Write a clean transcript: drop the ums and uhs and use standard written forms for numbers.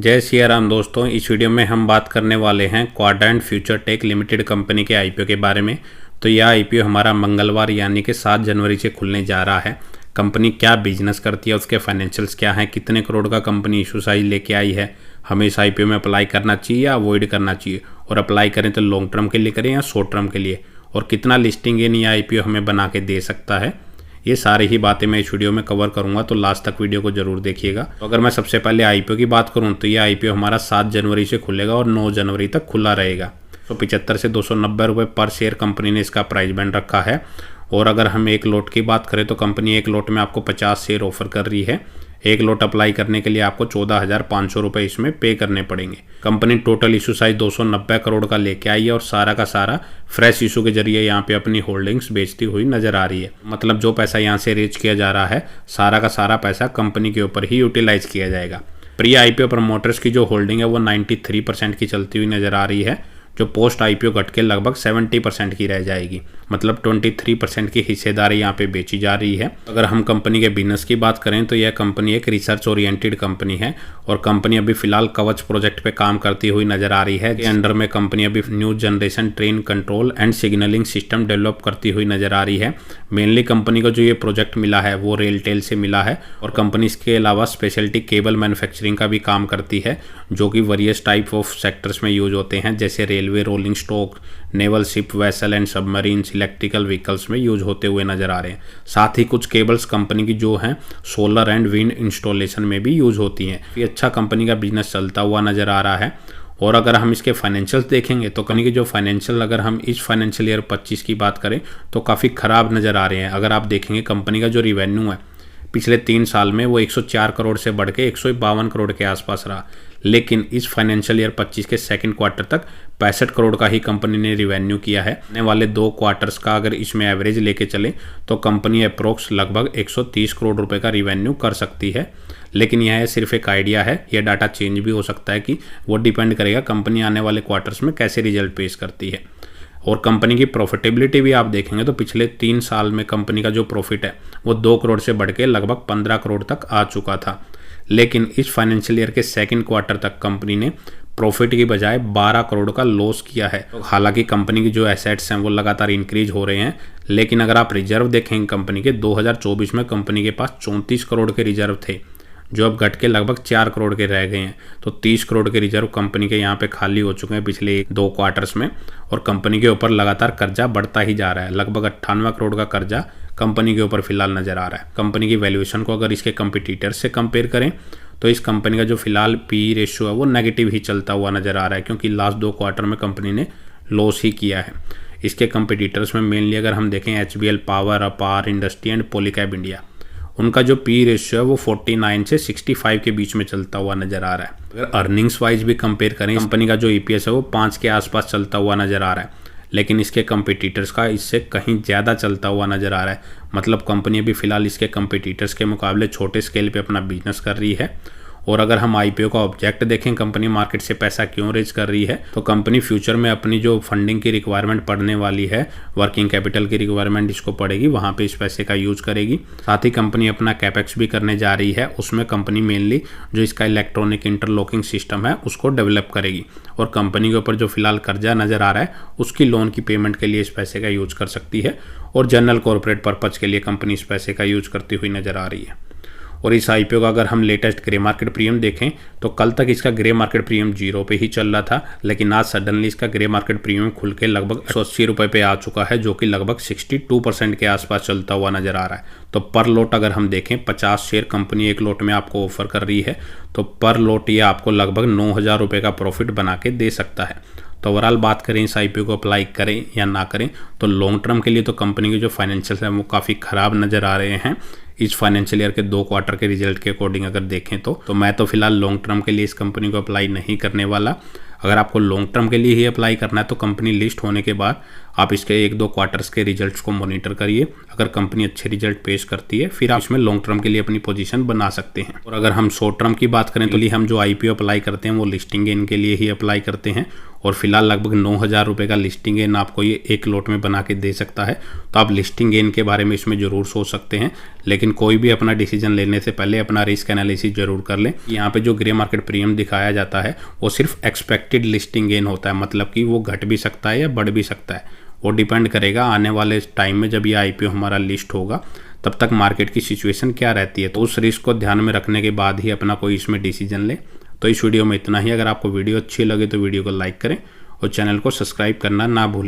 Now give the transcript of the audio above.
जय सिया राम दोस्तों। इस वीडियो में हम बात करने वाले हैं quadrant future tech limited company के आईपीओ के बारे में। तो यह आईपीओ हमारा मंगलवार यानी कि 7 जनवरी से खुलने जा रहा है। कंपनी क्या बिजनेस करती है, उसके फाइनेंशियल्स क्या हैं, कितने करोड़ का कंपनी इशू साइज लेके आई है, हमें इस आईपीओ में अप्लाई करना चाहिए या अवॉइड करना चाहिए, और अप्लाई करें तो लॉन्ग टर्म के लिए करें या शॉर्ट टर्म के लिए, और कितना लिस्टिंग इन ये आईपीओ हमें बना के दे सकता है, ये सारी ही बातें मैं इस वीडियो में कवर करूंगा। तो लास्ट तक वीडियो को जरूर देखिएगा। तो अगर मैं सबसे पहले आईपीओ की बात करूं तो ये आईपीओ हमारा 7 जनवरी से खुलेगा और 9 जनवरी तक खुला रहेगा। तो 75 से 290 रुपये पर शेयर कंपनी ने इसका प्राइस बैंड रखा है। और अगर हम एक लॉट की बात करें तो कंपनी एक लॉट में आपको 50 शेयर ऑफर कर रही है। एक लॉट अप्लाई करने के लिए आपको 14,500 रुपये इसमें पे करने पड़ेंगे। Company total issue size 290 crore का लेके आई है और सारा का सारा फ्रेश इशू के जरिए यहाँ पे अपनी होल्डिंग्स बेचती हुई नजर आ रही है। मतलब जो पैसा यहाँ से रेज किया जा रहा है, सारा का सारा पैसा कंपनी के ऊपर ही यूटिलाइज किया जाएगा। प्री आईपीओ प्रमोटर्स की जो होल्डिंग है वो 93% की चलती हुई नजर आ रही है, जो पोस्ट आईपीओ घट के लगभग 70% की रह जाएगी। मतलब 23% की हिस्सेदारी यहाँ पे बेची जा रही है। अगर हम कंपनी के बिजनेस की बात करें तो यह कंपनी एक रिसर्च ओरिएंटेड कंपनी है और कंपनी अभी फिलहाल कवच प्रोजेक्ट पे काम करती हुई नजर आ रही है। के अंडर में कंपनी अभी new generation train control and signalling system develop करती हुई नजर आ रही है। मेनली कंपनी को जो ये प्रोजेक्ट मिला है वो रेलटेल से मिला है और कंपनी इसके अलावा स्पेशलिटी केबल मैन्युफैक्चरिंग का भी काम करती है, जो कि वेरियस टाइप ऑफ सेक्टर्स में यूज होते हैं, जैसे railway, rolling stock, naval ship, vessel and submarines, electrical vehicles में यूज होते हुए नजर आ रहे हैं। साथ ही कुछ केबल्स कंपनी की जो हैं सोलर एंड विंड इंस्टॉलेशन में भी यूज होती हैं। ये अच्छा कंपनी का बिजनेस चलता हुआ नजर आ रहा है। और अगर हम इसके फाइनेंशियल्स देखेंगे तो कंपनी के जो फाइनेंशियल, अगर हम इस फाइनेंशियल ईयर 25 की बात करें तो काफ़ी ख़राब नज़र आ रहे हैं। अगर आप देखेंगे कंपनी का जो रिवेन्यू है पिछले 3 साल में वो 104 करोड़ से बढ़ के 152 करोड़ के आसपास रहा, लेकिन इस फाइनेंशियल ईयर 25 के सेकंड क्वार्टर तक 65 करोड़ का ही कंपनी ने रिवेन्यू किया है। आने वाले 2 क्वार्टर्स का अगर इसमें एवरेज लेके चले तो कंपनी अप्रोक्स लगभग 130 करोड़ रुपए का रिवेन्यू कर सकती है। लेकिन यह सिर्फ एक आइडिया है, यह डाटा चेंज भी हो सकता है कि वो डिपेंड करेगा कंपनी आने वाले क्वार्टर्स में कैसे रिजल्ट पेश करती है। और कंपनी की प्रॉफिटेबिलिटी भी आप देखेंगे तो पिछले 3 साल में कंपनी का जो प्रॉफिट है वो 2 करोड़ से बढ़ के लगभग 15 करोड़ तक आ चुका था। लेकिन इस फाइनेंशियल ईयर के सेकंड क्वार्टर तक कंपनी ने प्रॉफिट की बजाय 12 करोड़ का लॉस किया है। तो हालांकि कंपनी की जो एसेट्स हैं वो लगातार इंक्रीज हो रहे हैं, लेकिन अगर आप रिजर्व देखेंगे कंपनी के 2024 में कंपनी के पास 34 करोड़ के रिजर्व थे, जो अब घट के लगभग 4 करोड़ के रह गए हैं। तो 30 करोड़ के रिजर्व कंपनी के यहाँ पे खाली हो चुके हैं पिछले 2 क्वार्टर्स में। और कंपनी के ऊपर लगातार कर्जा बढ़ता ही जा रहा है। लगभग 98 करोड़ का कर्जा कंपनी के ऊपर फिलहाल नजर आ रहा है। कंपनी की वैल्यूएशन को अगर इसके कंपिटिटर्स से कंपेयर करें तो इस कंपनी का जो फिलहाल पी रेशियो है वो नेगेटिव ही चलता हुआ नजर आ रहा है, क्योंकि लास्ट 2 क्वार्टर में कंपनी ने लॉस ही किया है। इसके कंपिटिटर्स में मेनली अगर हम देखें एचबीएल पावर, अपार इंडस्ट्री एंड पॉलीकैब इंडिया, उनका जो पी रेशियो है वो 49 से 65 के बीच में चलता हुआ नजर आ रहा है। अगर अर्निंग्स वाइज भी कंपेयर करें कंपनी का जो ईपीएस है वो 5 के आसपास चलता हुआ नजर आ रहा है, लेकिन इसके कंपिटिटर्स का इससे कहीं ज़्यादा चलता हुआ नजर आ रहा है। मतलब कंपनी अभी फिलहाल इसके कंपिटिटर्स के मुकाबले छोटे स्केल पे अपना बिजनेस कर रही है। और अगर हम आईपीओ का ऑब्जेक्ट देखें कंपनी मार्केट से पैसा क्यों रेज कर रही है, तो कंपनी फ्यूचर में अपनी जो फंडिंग की रिक्वायरमेंट पड़ने वाली है, वर्किंग कैपिटल की रिक्वायरमेंट इसको पड़ेगी, वहाँ पे इस पैसे का यूज करेगी। साथ ही कंपनी अपना कैपेक्स भी करने जा रही है, उसमें कंपनी मेनली जो इसका इलेक्ट्रॉनिक इंटरलॉकिंग सिस्टम है उसको डेवलप करेगी। और कंपनी के ऊपर जो फिलहाल कर्जा नजर आ रहा है उसकी लोन की पेमेंट के लिए इस पैसे का यूज कर सकती है। और जनरल कॉर्पोरेट पर्पज के लिए कंपनी इस पैसे का यूज करती हुई नजर आ रही है। और इस आईपीओ का अगर हम लेटेस्ट ग्रे मार्केट प्रीमियम देखें तो कल तक इसका ग्रे मार्केट प्रीमियम 0 पे ही चल रहा था, लेकिन आज सडनली इसका ग्रे मार्केट प्रीमियम खुल के लगभग 180 रुपये पे आ चुका है, जो कि लगभग 62% के आसपास चलता हुआ नजर आ रहा है। तो पर लोट अगर हम देखें 50 शेयर कंपनी एक लोट में आपको ऑफर कर रही है, तो पर लोट ये आपको लगभग 9,000 रुपये का प्रॉफिट बना के दे सकता है। तो ओवरऑल बात करें इस आईपीओ को अप्लाई करें या ना करें, तो लॉन्ग टर्म के लिए तो कंपनी के जो फाइनेंशियल है वो काफ़ी ख़राब नज़र आ रहे हैं। इस फाइनेंशियल ईयर के 2 क्वार्टर के रिजल्ट के अकॉर्डिंग अगर देखें तो मैं तो फिलहाल लॉन्ग टर्म के लिए इस कंपनी को अप्लाई नहीं करने वाला। अगर आपको लॉन्ग टर्म के लिए ही अप्लाई करना है तो कंपनी लिस्ट होने के बाद आप इसके 1-2 क्वार्टर्स के रिजल्ट्स को मॉनिटर करिए। अगर कंपनी अच्छे रिजल्ट पेश करती है फिर आप इसमें लॉन्ग टर्म के लिए अपनी पोजीशन बना सकते हैं। और अगर हम शॉर्ट टर्म की बात करें तो हम जो आईपीओ अप्लाई करते हैं वो लिस्टिंग गेन के लिए ही अप्लाई करते हैं। और फिलहाल लगभग 9,000 रुपये का लिस्टिंग गेन आपको ये एक लॉट में बना के दे सकता है। तो आप लिस्टिंग गेन के बारे में इसमें ज़रूर सोच सकते हैं, लेकिन कोई भी अपना डिसीजन लेने से पहले अपना रिस्क एनालिसिस जरूर कर लें। यहाँ पे जो ग्रे मार्केट प्रीमियम दिखाया जाता है वो सिर्फ एक्सपेक्टेड लिस्टिंग गेन होता है, मतलब कि वो घट भी सकता है या बढ़ भी सकता है। वो डिपेंड करेगा आने वाले टाइम में जब ये आईपीओ हमारा लिस्ट होगा तब तक मार्केट की सिचुएशन क्या रहती है। तो उस रिस्क को ध्यान में रखने के बाद ही अपना कोई इसमें डिसीजन ले। तो इस वीडियो में इतना ही। अगर आपको वीडियो अच्छी लगे तो वीडियो को लाइक करें और चैनल को सब्सक्राइब करना ना भूलें।